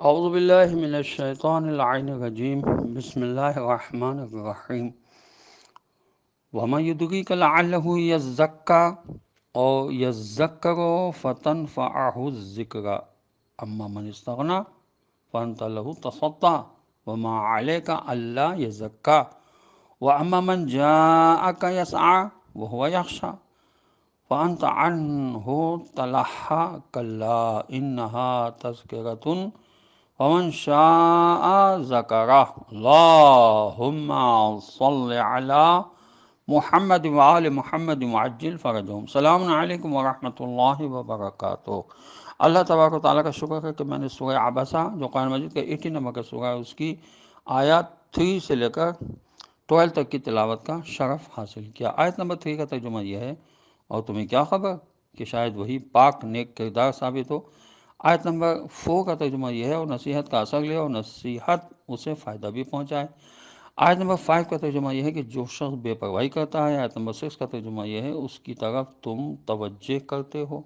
اعوذ باللہ من الشیطان اللعین الرجیم بسم اللہ الرحمن الرحیم وَمَن يُدْرِكَ لَعَلَّهُ يَزَّكَّىٰ أَوْ يَذَّكَّرُ فَتَنفَعَهُ الذِّكْرَىٰ أَمَّا مَنِ اسْتَغْنَىٰ فَأَنتَ لَهُ تَصَدَّىٰ وَمَا عَلَيْكَ أَلَّا يَزَّكَّىٰ وَأَمَّا مَن جَاءَكَ يَسْعَىٰ وَهُوَ يَخْشَىٰ فَأَنتَ عَنْهُ تَلَهَّىٰ كَلَّا إِنَّهَا تَذْكِرَةٌ فمن شاء ذکرہ اللہم صل علی محمد وآل محمد وعجل فرجہم۔ السلام علیکم ورحمۃ اللہ وبرکاتہ۔ اللہ تبارک و تعالیٰ کا شکر ہے کہ میں نے سورہ عبسہ جو قرآن مجید کا 80 نمبر کا سورہ ہے اس کی آیات 3 سے لے کر 12 تک کی تلاوت کا شرف حاصل کیا۔ آیت نمبر 3 کا ترجمہ یہ ہے، اور تمہیں کیا خبر کہ شاید وہی پاک نیک کردار ثابت ہو۔ آیت نمبر 4 کا ترجمہ یہ ہے، اور نصیحت کا اثر لے اور نصیحت اسے فائدہ بھی پہنچائے۔ آیت نمبر 5 کا ترجمہ یہ ہے کہ جو شخص بے پرواہی کرتا ہے۔ آیت نمبر 6 کا ترجمہ یہ ہے، اس کی طرف تم توجہ کرتے ہو۔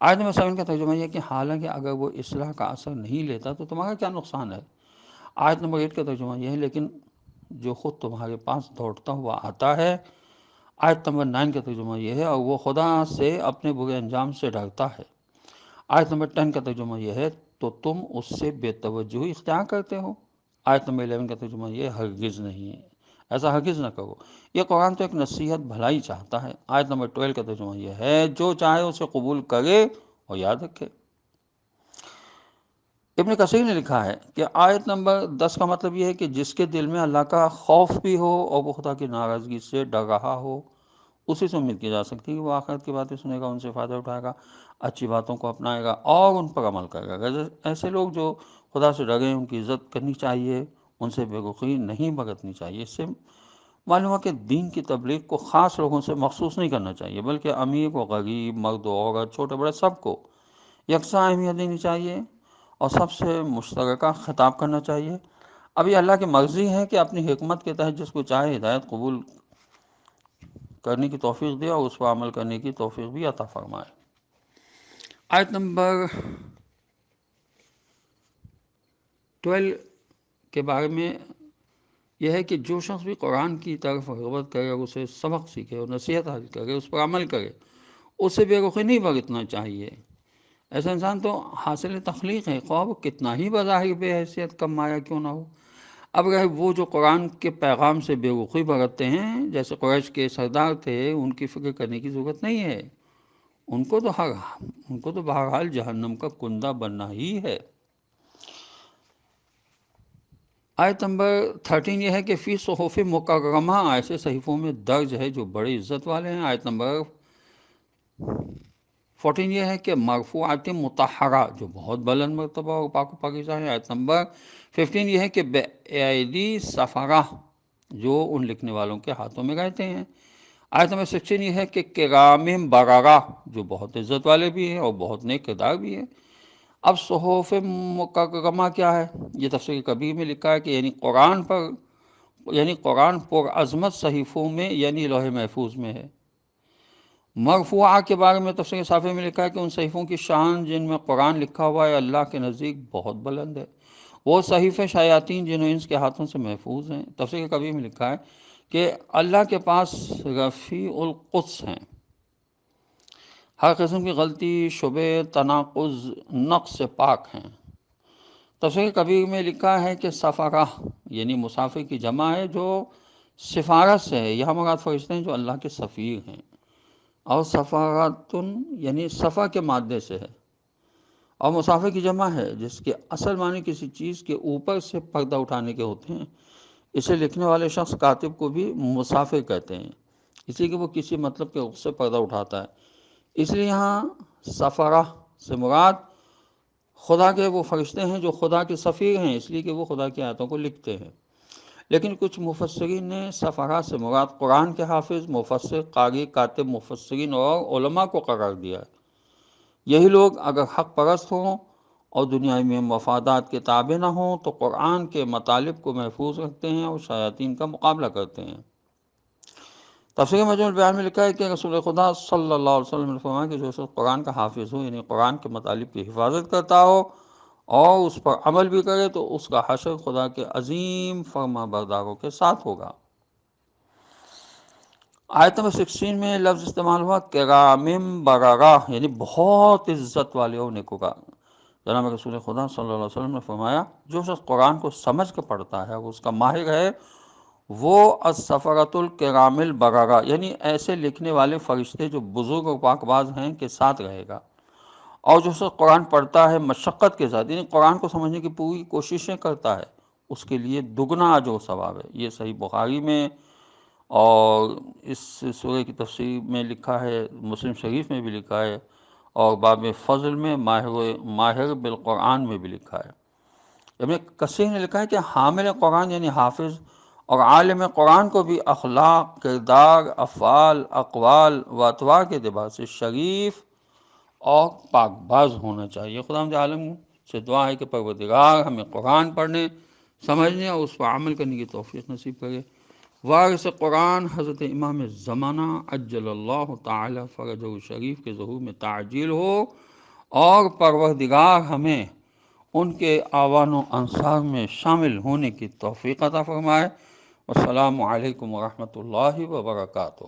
آیت نمبر 7 کا ترجمہ یہ ہے کہ حالانکہ اگر وہ اصلاح کا اثر نہیں لیتا تو تمہارا کیا نقصان ہے۔ آیت نمبر 8 کا ترجمہ یہ ہے، لیکن جو خود تمہارے پاس دوڑتا ہوا آتا ہے۔ آیت نمبر 9 کا ترجمہ یہ ہے، اور وہ خدا سے اپنے برے انجام سے ڈرتا ہے۔ آیت نمبر 10 کا ترجمہ یہ ہے، تو تم اس سے بے توجہی اختیار کرتے ہو۔ آیت نمبر 11 کا ترجمہ یہ ہے، ہرگز نہیں، ایسا ہرگز نہ کرو۔ یہ قرآن تو ایک نصیحت بھلائی چاہتا ہے۔ آیت نمبر 12 کا ترجمہ یہ ہے، جو چاہے اسے قبول کرے اور یاد رکھے۔ ابن کثیر نے لکھا ہے کہ آیت نمبر 10 کا مطلب یہ ہے کہ جس کے دل میں اللہ کا خوف بھی ہو اور وہ خدا کی ناراضگی سے ڈر رہا ہو، اسی سے امید کی جا سکتی ہے کہ وہ آخرت کی باتیں سنے گا، ان سے فائدہ اٹھائے گا، اچھی باتوں کو اپنائے گا اور ان پر عمل کرے گا۔ ایسے لوگ جو خدا سے ڈریں ان کی عزت کرنی چاہیے، ان سے بے رخی نہیں برتنی چاہیے۔ اس سے معلوم ہے کہ دین کی تبلیغ کو خاص لوگوں سے مخصوص نہیں کرنا چاہیے، بلکہ امیر و غریب، مرد و عورت، چھوٹے بڑے سب کو یکساں اہمیت دینی چاہیے اور سب سے مشترکہ خطاب کرنا چاہیے۔ اب یہ اللہ کی مرضی ہے کہ اپنی حکمت کے تحت جس کو چاہے ہدایت قبول کرنے کی توفیق دے اور اس پر عمل کرنے کی توفیق بھی عطا فرمائے۔ آیت نمبر 12 کے بارے میں یہ ہے کہ جو شخص بھی قرآن کی طرف رغبت کرے اور اسے سبق سیکھے اور نصیحت حاصل کرے، اس پر عمل کرے، اسے بے رخی نہیں برتنا چاہیے۔ ایسا انسان تو حاصل تخلیق ہے، خواہ وہ کتنا ہی بظاہر بے حیثیت کم مایہ کیوں نہ ہو۔ اب اگر وہ جو قرآن کے پیغام سے بے رخی برتتے ہیں، جیسے قریش کے سردار تھے، ان کی فکر کرنے کی ضرورت نہیں ہے۔ ان کو تو بہرحال جہنم کا کندہ بننا ہی ہے۔ آیت نمبر 13 یہ ہے کہ فی صحف مکرمہ، ایسے صحیفوں میں درج ہے جو بڑی عزت والے ہیں۔ آیت نمبر 14 یہ ہے کہ مرفوعات مطہرہ، جو بہت بلند مرتبہ اور پاک و پاکیزہ ہے۔ آیت نمبر 15 یہ ہے کہ بِأَیدی سفرہ، جو ان لکھنے والوں کے ہاتھوں میں رہتے ہیں۔ آیت نمبر 16 یہ ہے کہ کرام بررہ، جو بہت عزت والے بھی ہیں اور بہت نیک کردار بھی ہیں۔ اب صحف مکرمہ کیا ہے؟ یہ تفسیر کبیر میں لکھا ہے کہ یعنی قرآن پر عظمت صحیفوں میں، یعنی لوح محفوظ میں ہے۔ مرفوعہ کے بارے میں تفسیر صافی میں لکھا ہے کہ ان صحیفوں کی شان جن میں قرآن لکھا ہوا ہے اللہ کے نزدیک بہت بلند ہے۔ وہ صحیفے شیاطین جن و انس کے ہاتھوں سے محفوظ ہیں۔ تفسیر کبیر میں لکھا ہے کہ اللہ کے پاس رفیع القدس ہیں، ہر قسم کی غلطی، شبہ، تناقض، نقص سے پاک ہیں۔ تفسیر کبیر میں لکھا ہے کہ سفرہ یعنی مسافر کی جمع ہے جو سفارت سے ہے، یہاں مراد فرشتے ہیں جو اللہ کے سفیر ہیں، اور سفارتن یعنی صفا کے مادے سے ہے، اور مسافر کی جمع ہے جس کے اصل معنی کسی چیز کے اوپر سے پردہ اٹھانے کے ہوتے ہیں۔ اسے لکھنے والے شخص کاتب کو بھی مسافر کہتے ہیں، اس لیے کہ وہ کسی مطلب کے سے پردہ اٹھاتا ہے۔ اس لیے یہاں سفرہ سے مراد خدا کے وہ فرشتے ہیں جو خدا کے سفیر ہیں، اس لیے کہ وہ خدا کی آیتوں کو لکھتے ہیں۔ لیکن کچھ مفسرین نے سفرہ سے مراد قرآن کے حافظ، مفسر، قاری، کاتب، مفسرین اور علماء کو قرار دیا ہے۔ یہی لوگ اگر حق پرست ہوں اور دنیا میں مفادات کے تابع نہ ہوں تو قرآن کے مطالب کو محفوظ رکھتے ہیں اور شیاطین کا مقابلہ کرتے ہیں۔ تفسیر مجموع البیان میں لکھا ہے کہ رسول خدا صلی اللہ علیہ وسلم نے فرمایا کہ جو شخص قرآن کا حافظ ہو، یعنی قرآن کے مطالب کی حفاظت کرتا ہو اور اس پر عمل بھی کرے تو اس کا حشر خدا کے عظیم فرما برداروں کے ساتھ ہوگا۔ آیت نمبر 16 میں لفظ استعمال ہوا کرامم بررہ، یعنی بہت عزت والے اور نیکوکار۔ جناب رسول خدا صلی اللہ علیہ وسلم نے فرمایا جو شخص قرآن کو سمجھ کے پڑھتا ہے وہ اس کا ماہر ہے، وہ السفرۃ الکرام البررہ، یعنی ایسے لکھنے والے فرشتے جو بزرگ اور پاک باز ہیں کے ساتھ رہے گا۔ اور جو شخص قرآن پڑھتا ہے مشقت کے ساتھ، یعنی قرآن کو سمجھنے کی پوری کوششیں کرتا ہے، اس کے لیے دگنا اجر و ثواب ہے۔ یہ صحیح بخاری میں اور اس سورہ کی تفسیر میں لکھا ہے، مسلم شریف میں بھی لکھا ہے، اور باب فضل میں ماہر بالقرآن میں بھی لکھا ہے۔ ابن کثیر نے لکھا ہے کہ حامل قرآن یعنی حافظ اور عالم قرآن کو بھی اخلاق، کردار، افعال، اقوال و اطوار کے اعتبار سے شریف اور پاک باز ہونا چاہیے۔ خداوند عالم سے دعا ہے کہ پروردگار ہمیں قرآن پڑھنے، سمجھنے اور اس پر عمل کرنے کی توفیق نصیب کرے۔ وارث قرآن حضرت امام زمانہ عجل اللہ تعالی فرجہ شریف کے ظہور میں تعجیل ہو، اور پروردگار ہمیں ان کے اعوان و انصار میں شامل ہونے کی توفیق عطا فرمائے۔ السلام علیکم ورحمۃ اللہ وبرکاتہ۔